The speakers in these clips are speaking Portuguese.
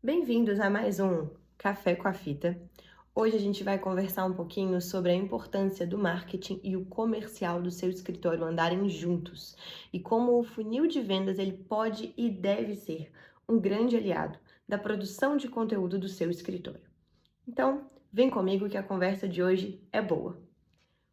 Bem-vindos a mais um Café com a Fita. Hoje a gente vai conversar um pouquinho sobre a importância do marketing e o comercial do seu escritório andarem juntos e como o funil de vendas ele pode e deve ser um grande aliado da produção de conteúdo do seu escritório. Então, vem comigo que a conversa de hoje é boa.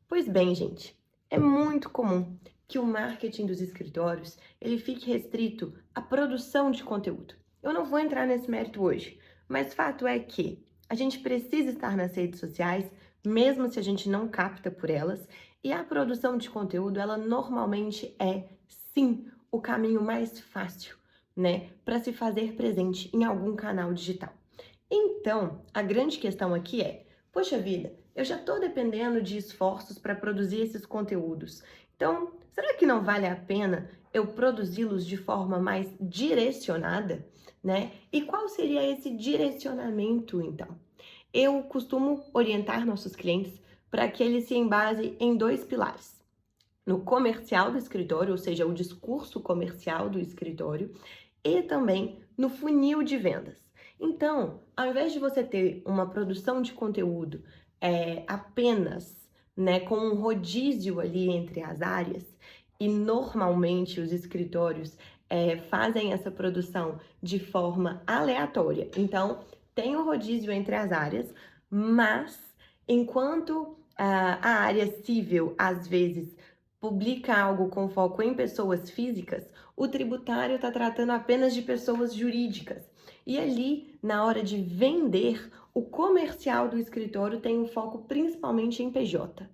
Pois bem, gente, é muito comum que o marketing dos escritórios ele fique restrito à produção de conteúdo. Eu não vou entrar nesse mérito hoje, mas fato é que a gente precisa estar nas redes sociais, mesmo se a gente não capta por elas, e a produção de conteúdo, ela normalmente é, sim, o caminho mais fácil, né, para se fazer presente em algum canal digital. Então, a grande questão aqui é, poxa vida, eu já estou dependendo de esforços para produzir esses conteúdos. Então, será que não vale a pena eu produzi-los de forma mais direcionada, né? E qual seria esse direcionamento, então? Eu costumo orientar nossos clientes para que eles se embasem em dois pilares. No comercial do escritório, ou seja, o discurso comercial do escritório, e também no funil de vendas. Então, ao invés de você ter uma produção de conteúdo apenas, né, com um rodízio ali entre as áreas, e normalmente os escritórios fazem essa produção de forma aleatória. Então, tem o rodízio entre as áreas, mas enquanto a área civil, às vezes, publica algo com foco em pessoas físicas, o tributário está tratando apenas de pessoas jurídicas. E ali, na hora de vender, o comercial do escritório tem um foco principalmente em PJ.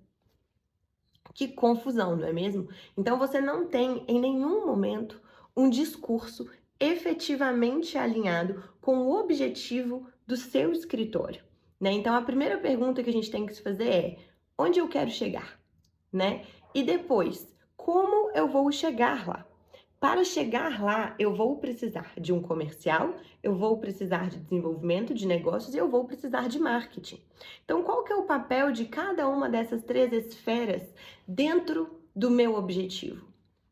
Que confusão, não é mesmo? Então você não tem em nenhum momento um discurso efetivamente alinhado com o objetivo do seu escritório, né? Então a primeira pergunta que a gente tem que se fazer é: onde eu quero chegar, né? E depois, como eu vou chegar lá? Para chegar lá, eu vou precisar de um comercial, eu vou precisar de desenvolvimento de negócios e eu vou precisar de marketing. Então, qual que é o papel de cada uma dessas três esferas dentro do meu objetivo?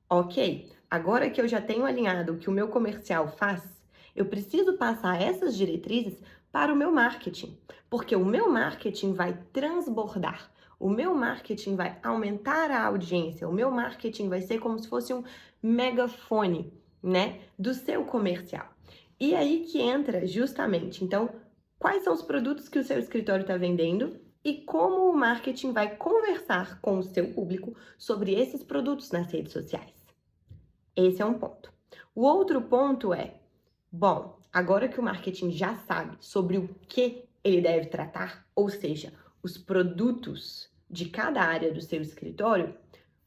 Ok, agora que eu já tenho alinhado o que o meu comercial faz, eu preciso passar essas diretrizes para o meu marketing, porque o meu marketing vai transbordar, o meu marketing vai aumentar a audiência, o meu marketing vai ser como se fosse um megafone, né, do seu comercial. E aí que entra justamente, então, quais são os produtos que o seu escritório está vendendo e como o marketing vai conversar com o seu público sobre esses produtos nas redes sociais. Esse é um ponto. O outro ponto é, bom, agora que o marketing já sabe sobre o que ele deve tratar, ou seja, os produtos de cada área do seu escritório,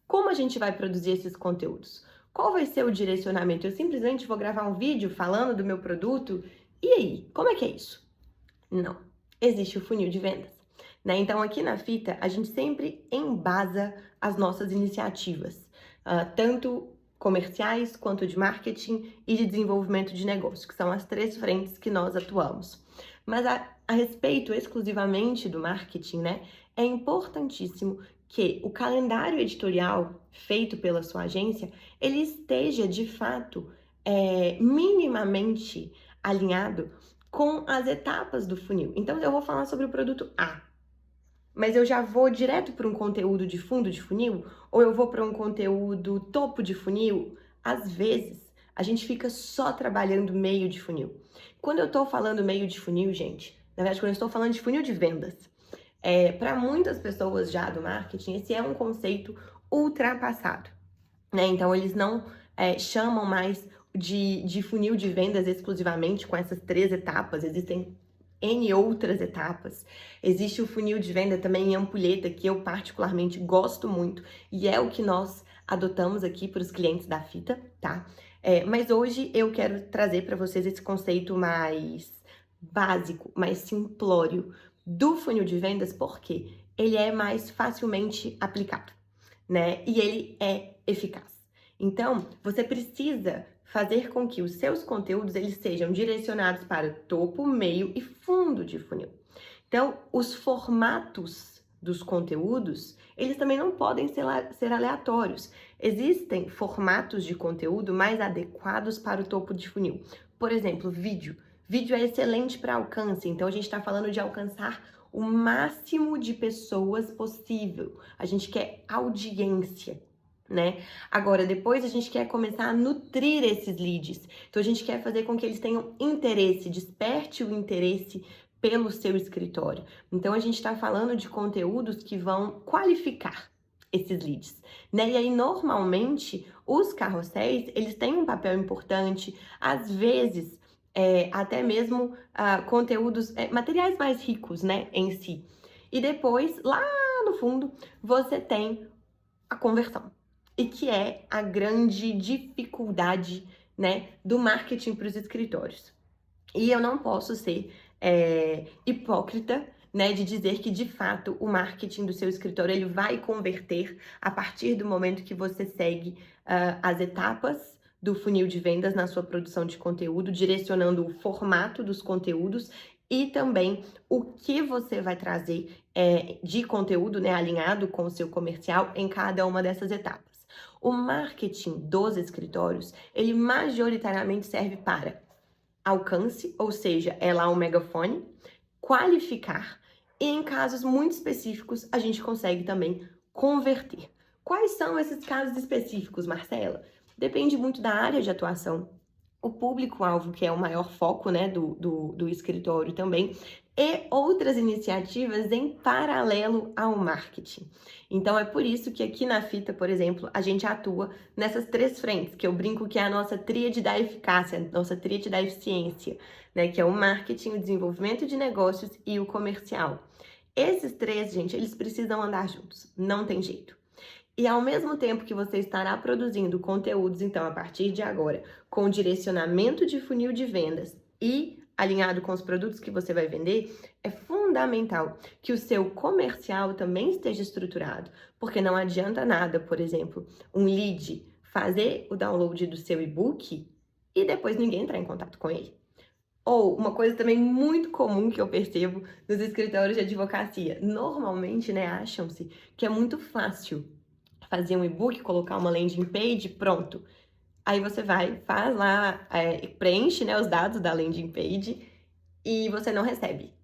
como a gente vai produzir esses conteúdos? Qual vai ser o direcionamento? Eu simplesmente vou gravar um vídeo falando do meu produto? E aí, como é que é isso? Não, existe o funil de vendas, né? Então, aqui na Fita, a gente sempre embasa as nossas iniciativas, tanto comerciais, quanto de marketing e de desenvolvimento de negócio, que são as três frentes que nós atuamos. Mas a respeito exclusivamente do marketing, né, é importantíssimo que o calendário editorial feito pela sua agência, ele esteja, de fato, minimamente alinhado com as etapas do funil. Então, eu vou falar sobre o produto A, mas eu já vou direto para um conteúdo de fundo de funil ou eu vou para um conteúdo topo de funil? Às vezes, a gente fica só trabalhando meio de funil. Quando eu estou falando meio de funil, gente, na verdade, quando eu estou falando de funil de vendas, para muitas pessoas já do marketing, esse é um conceito ultrapassado, né? Então, eles não chamam mais de funil de vendas exclusivamente com essas três etapas, existem N outras etapas. Existe o funil de venda também em ampulheta, que eu particularmente gosto muito, e é o que nós adotamos aqui para os clientes da Fita, tá? Mas hoje eu quero trazer para vocês esse conceito mais básico, mais simplório do funil de vendas, porque ele é mais facilmente aplicado, né? E ele é eficaz. Então, você precisa fazer com que os seus conteúdos eles sejam direcionados para topo, meio e fundo de funil. Então, os formatos dos conteúdos, eles também não podem ser aleatórios. Existem formatos de conteúdo mais adequados para o topo de funil. Por exemplo, vídeo. Vídeo é excelente para alcance, então a gente está falando de alcançar o máximo de pessoas possível. A gente quer audiência, né? Agora, depois a gente quer começar a nutrir esses leads. Então a gente quer fazer com que eles tenham interesse, desperte o interesse pelo seu escritório. Então a gente está falando de conteúdos que vão qualificar esses leads, né? E aí, normalmente, os carrosséis, eles têm um papel importante, às vezes, até mesmo conteúdos, materiais mais ricos, né, em si. E depois, lá no fundo, você tem a conversão, e que é a grande dificuldade, né, do marketing para os escritórios. E eu não posso ser hipócrita, né, de dizer que de fato o marketing do seu escritório ele vai converter a partir do momento que você segue as etapas do funil de vendas na sua produção de conteúdo, direcionando o formato dos conteúdos e também o que você vai trazer de conteúdo, né, alinhado com o seu comercial em cada uma dessas etapas. O marketing dos escritórios, ele majoritariamente serve para alcance, ou seja, é lá um megafone, qualificar, e em casos muito específicos a gente consegue também converter. Quais são esses casos específicos, Marcela? Depende muito da área de atuação. O público-alvo, que é o maior foco, né, do escritório também, e outras iniciativas em paralelo ao marketing. Então, é por isso que aqui na Fita, por exemplo, a gente atua nessas 3 frentes, que eu brinco que é a nossa tríade da eficácia, a nossa tríade da eficiência, né, que é o marketing, o desenvolvimento de negócios e o comercial. Esses 3, gente, eles precisam andar juntos, não tem jeito. E ao mesmo tempo que você estará produzindo conteúdos, então, a partir de agora, com direcionamento de funil de vendas e alinhado com os produtos que você vai vender, é fundamental que o seu comercial também esteja estruturado, porque não adianta nada, por exemplo, um lead fazer o download do seu e-book e depois ninguém entrar em contato com ele. Ou uma coisa também muito comum que eu percebo nos escritórios de advocacia, normalmente, né, acham-se que é muito fácil fazer um e-book, colocar uma landing page, pronto. Aí você vai, faz lá, preenche, né, os dados da landing page e você não recebe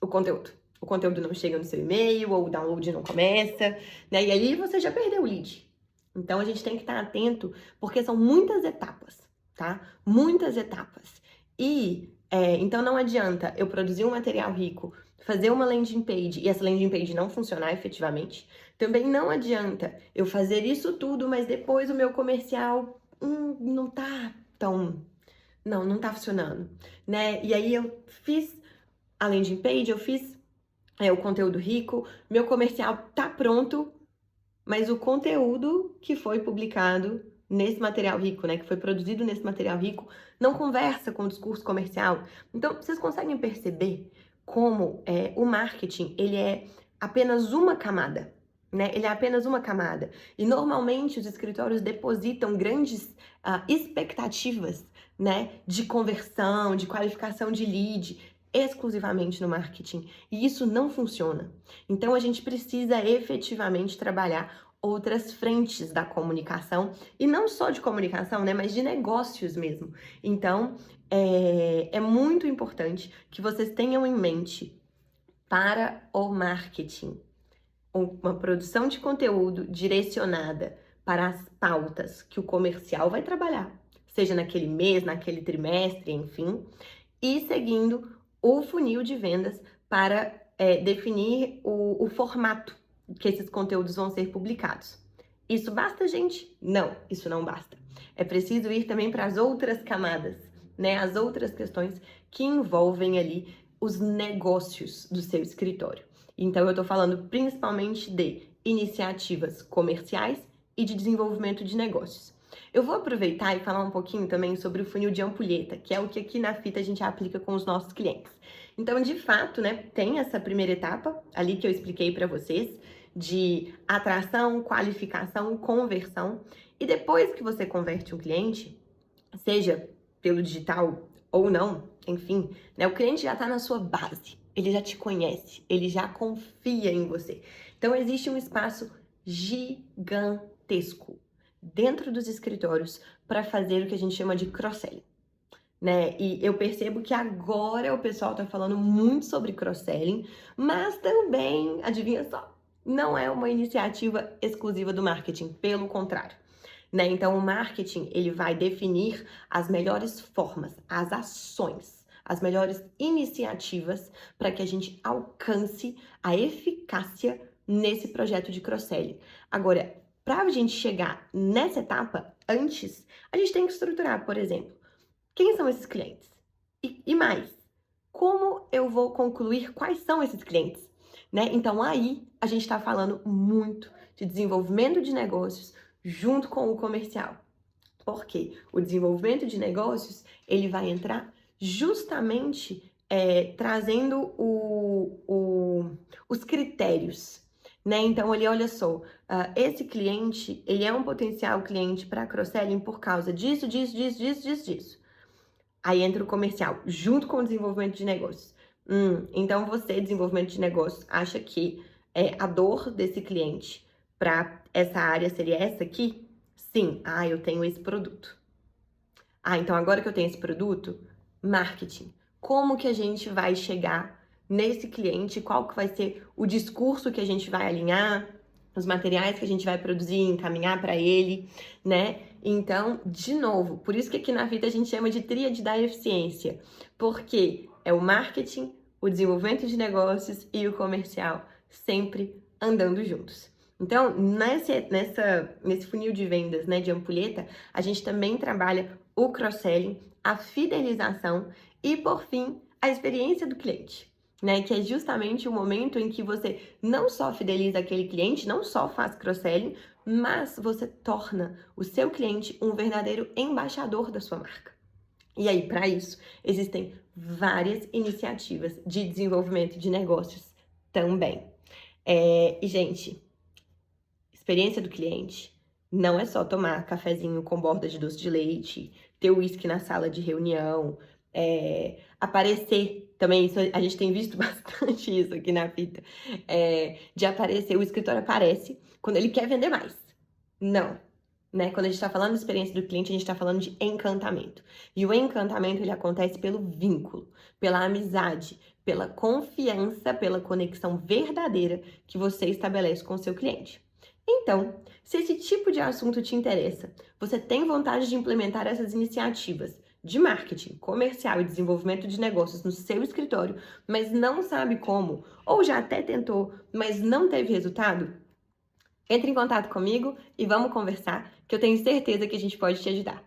o conteúdo. O conteúdo não chega no seu e-mail, ou o download não começa, né? E aí você já perdeu o lead. Então a gente tem que estar atento, porque são muitas etapas, tá? Muitas etapas. E então não adianta eu produzir um material rico, fazer uma landing page e essa landing page não funcionar efetivamente. Também não adianta eu fazer isso tudo, mas depois o meu comercial não tá tão... não tá funcionando, né? E aí eu fiz a landing page, eu fiz o conteúdo rico, meu comercial tá pronto, mas o conteúdo que foi publicado nesse material rico, né, que foi produzido nesse material rico, não conversa com o discurso comercial. Então, vocês conseguem perceber como o marketing, ele é apenas uma camada, né? Ele é apenas uma camada. E normalmente os escritórios depositam grandes expectativas, né, de conversão, de qualificação de lead, exclusivamente no marketing. E isso não funciona. Então, a gente precisa efetivamente trabalhar outras frentes da comunicação, e não só de comunicação, né, mas de negócios mesmo. Então, é muito importante que vocês tenham em mente para o marketing uma produção de conteúdo direcionada para as pautas que o comercial vai trabalhar, seja naquele mês, naquele trimestre, enfim, e seguindo o funil de vendas para definir o formato que esses conteúdos vão ser publicados. Isso basta, gente? Não, isso não basta. É preciso ir também para as outras camadas, né? As outras questões que envolvem ali os negócios do seu escritório. Então, eu tô falando principalmente de iniciativas comerciais e de desenvolvimento de negócios. Eu vou aproveitar e falar um pouquinho também sobre o funil de ampulheta, que é o que aqui na Fita a gente aplica com os nossos clientes. Então, de fato, né, tem essa primeira etapa ali que eu expliquei para vocês, de atração, qualificação, conversão. E depois que você converte um cliente, seja pelo digital ou não, enfim, né, o cliente já está na sua base, ele já te conhece, ele já confia em você. Então, existe um espaço gigantesco dentro dos escritórios para fazer o que a gente chama de cross-selling. né? E eu percebo que agora o pessoal tá falando muito sobre cross-selling, mas também, adivinha só, não é uma iniciativa exclusiva do marketing, pelo contrário, né? Então, o marketing, ele vai definir as melhores formas, as ações, as melhores iniciativas para que a gente alcance a eficácia nesse projeto de cross-selling. Agora, para a gente chegar nessa etapa, antes, a gente tem que estruturar, por exemplo, quem são esses clientes? E mais, como eu vou concluir quais são esses clientes? Né? Então, aí, a gente está falando muito de desenvolvimento de negócios junto com o comercial. Porque o desenvolvimento de negócios, ele vai entrar justamente trazendo os critérios, né? Então, ele olha só, esse cliente, ele é um potencial cliente para cross-selling por causa disso, disso, disso, disso, disso, disso. Aí entra o comercial, junto com o desenvolvimento de negócios. Então você, desenvolvimento de negócios, acha que a dor desse cliente para essa área seria essa aqui? Sim. Eu tenho esse produto. Então agora que eu tenho esse produto, marketing. Como que a gente vai chegar nesse cliente? Qual que vai ser o discurso que a gente vai alinhar? Os materiais que a gente vai produzir, encaminhar para ele, né? Então, de novo, por isso que aqui na Vita a gente chama de tríade da eficiência, porque é o marketing, o desenvolvimento de negócios e o comercial sempre andando juntos. Então, nesse funil de vendas, né, de ampulheta, a gente também trabalha o cross-selling, a fidelização e, por fim, a experiência do cliente, né? Que é justamente o momento em que você não só fideliza aquele cliente, não só faz cross-selling, mas você torna o seu cliente um verdadeiro embaixador da sua marca. E aí, para isso, existem várias iniciativas de desenvolvimento de negócios também. E, gente, experiência do cliente não é só tomar cafezinho com borda de doce de leite, ter uísque na sala de reunião, aparecer também, isso, a gente tem visto bastante isso aqui na Vita, de aparecer, o escritório aparece quando ele quer vender mais. Não, né? Quando a gente está falando de experiência do cliente, a gente está falando de encantamento. E o encantamento, ele acontece pelo vínculo, pela amizade, pela confiança, pela conexão verdadeira que você estabelece com o seu cliente. Então, se esse tipo de assunto te interessa, você tem vontade de implementar essas iniciativas de marketing, comercial e desenvolvimento de negócios no seu escritório, mas não sabe como, ou já até tentou, mas não teve resultado, entre em contato comigo e vamos conversar, que eu tenho certeza que a gente pode te ajudar.